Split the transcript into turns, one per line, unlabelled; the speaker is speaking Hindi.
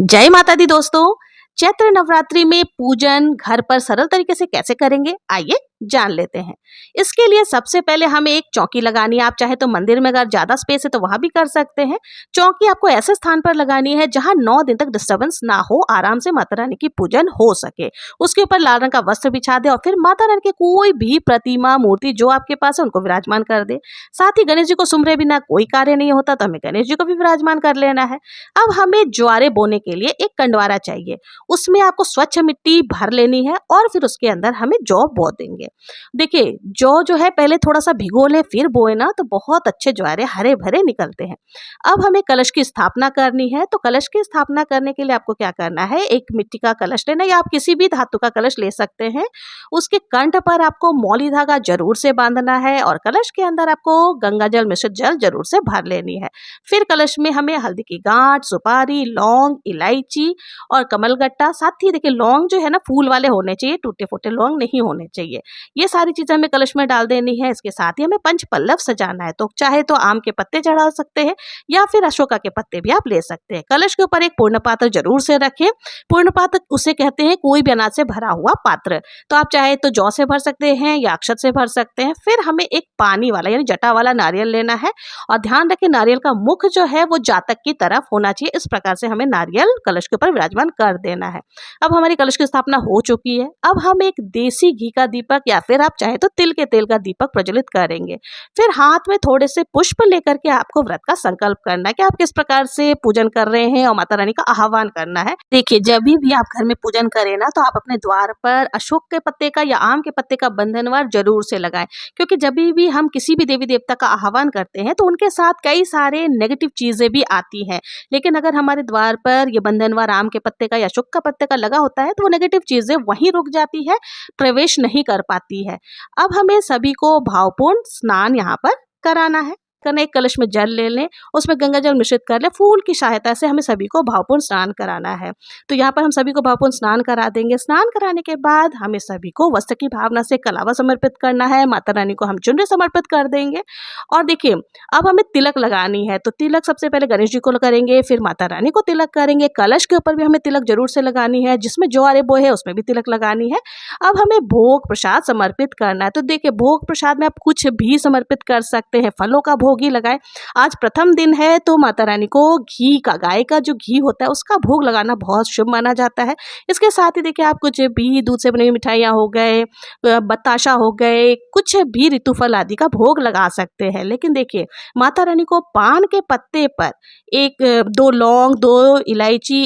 जय माता दी दोस्तों। चैत्र नवरात्रि में पूजन घर पर सरल तरीके से कैसे करेंगे, आइए जान लेते हैं। इसके लिए सबसे पहले हमें एक चौकी लगानी है। आप चाहे तो मंदिर में अगर ज्यादा स्पेस है तो वहां भी कर सकते हैं। चौकी आपको ऐसे स्थान पर लगानी है जहां 9 दिन तक डिस्टरबेंस ना हो, आराम से माता रानी की पूजन हो सके। उसके ऊपर लाल रंग का वस्त्र बिछा दे और फिर माता रानी की कोई भी प्रतिमा मूर्ति जो आपके पास है उनको विराजमान कर दे। साथ ही गणेश जी को सुमरे बिना कोई कार्य नहीं होता, तो हमें गणेश जी को भी विराजमान कर लेना है। अब हमें ज्वारे बोने के लिए एक कंडवारा चाहिए। उसमें आपको स्वच्छ मिट्टी भर लेनी है और फिर उसके अंदर हमें जौ बो देंगे। देखिए, जौ जो है पहले थोड़ा सा भिगो लें फिर बोए ना, तो बहुत अच्छे ज्वारे हरे भरे निकलते हैं। अब हमें कलश की स्थापना करनी है। तो कलश की स्थापना करने के लिए आपको क्या करना है, एक मिट्टी का कलश लेना या आप किसी भी धातु का कलश ले सकते हैं। उसके कंठ पर आपको मौली धागा जरूर से बांधना है और कलश के अंदर आपको गंगा जल मिश्रित जल जरूर से भर लेनी है। फिर कलश में हमें हल्दी की गांठ, सुपारी, लौंग, इलायची और कमलगट्टा, साथ ही देखिए लौंग जो है ना फूल वाले होने चाहिए, टूटे फूटे लौंग नहीं होने चाहिए। ये सारी चीजें हमें कलश में डाल देनी है। इसके साथ ही हमें पंच पल्लव सजाना है। तो चाहे तो आम के पत्ते चढ़ा सकते हैं या फिर अशोका के पत्ते भी आप ले सकते हैं। कलश के ऊपर एक पूर्ण पात्र जरूर से रखें। पूर्ण पात्र उसे कहते हैं कोई भी अनाज से भरा हुआ पात्र। तो आप चाहे तो जौ से भर सकते हैं या अक्षत से भर सकते हैं। फिर हमें एक पानी वाला यानी जटा वाला नारियल लेना है और ध्यान रखें नारियल का मुख जो है वो जातक की तरफ होना चाहिए। इस प्रकार से हमें नारियल कलश के ऊपर विराजमान कर देना है। अब हमारी कलश की स्थापना हो चुकी है। अब हम एक देसी घी का दीपक या फिर आप चाहे तो तिल के तेल का दीपक प्रज्वलित करेंगे। फिर हाथ में थोड़े से पुष्प लेकर के आपको व्रत का संकल्प करना है कि आप किस प्रकार से पूजन कर रहे हैं और माता रानी का आह्वान करना है। देखिए, जब भी आप घर में पूजन करें ना, तो आप अपने द्वार पर अशोक के पत्ते का या आम के पत्ते का बंधनवार जरूर से लगाएं। क्योंकि जब भी हम किसी भी देवी देवता का आह्वान करते हैं तो उनके साथ कई सारे नेगेटिव चीजें भी आती हैं। लेकिन अगर हमारे द्वार पर ये बंधनवार आम के पत्ते का या अशोक का पत्ते का लगा होता है तो वो नेगेटिव चीजें वहीं रुक जाती है, प्रवेश नहीं कर पाती है। अब हमें सभी को भावपूर्ण स्नान यहाँ पर कराना है। एक कलश में जल ले लें, उसमें गंगा जल मिश्रित कर लें। फूल की सहायता से हमें सभी को भावपूर्ण स्नान कराना है। तो यहाँ पर हम सभी को भावपूर्ण स्नान करा देंगे। स्नान कराने के बाद हमें सभी को वस्त्र की भावना से कलावा समर्पित करना है। माता रानी को हम चुनरी समर्पित कर देंगे। और देखिए, अब हमें तिलक लगानी है। तो तिलक सबसे पहले गणेश जी को करेंगे, फिर माता रानी को तिलक करेंगे। कलश के ऊपर भी हमें तिलक जरूर से लगानी है। जिसमें ज्वारे बोए है उसमें भी तिलक लगानी है। अब हमें भोग प्रसाद समर्पित करना है। तो देखिए, भोग प्रसाद में आप कुछ भी समर्पित कर सकते हैं। फलों का भोग ही लगाएं। आज प्रथम दिन है तो माता रानी को घी का, गाय का जो घी होता है उसका भोग लगाना बहुत शुभ माना जाता है। इसके साथ ही देखिए, आप कुछ भी दूध से बनी हुई मिठाइयाँ हो गए, बताशा हो गए, कुछ भी ऋतुफल आदि का भोग लगा सकते हैं। लेकिन देखिए, माता रानी को पान के पत्ते पर एक 2 लौंग, 2 इलायची,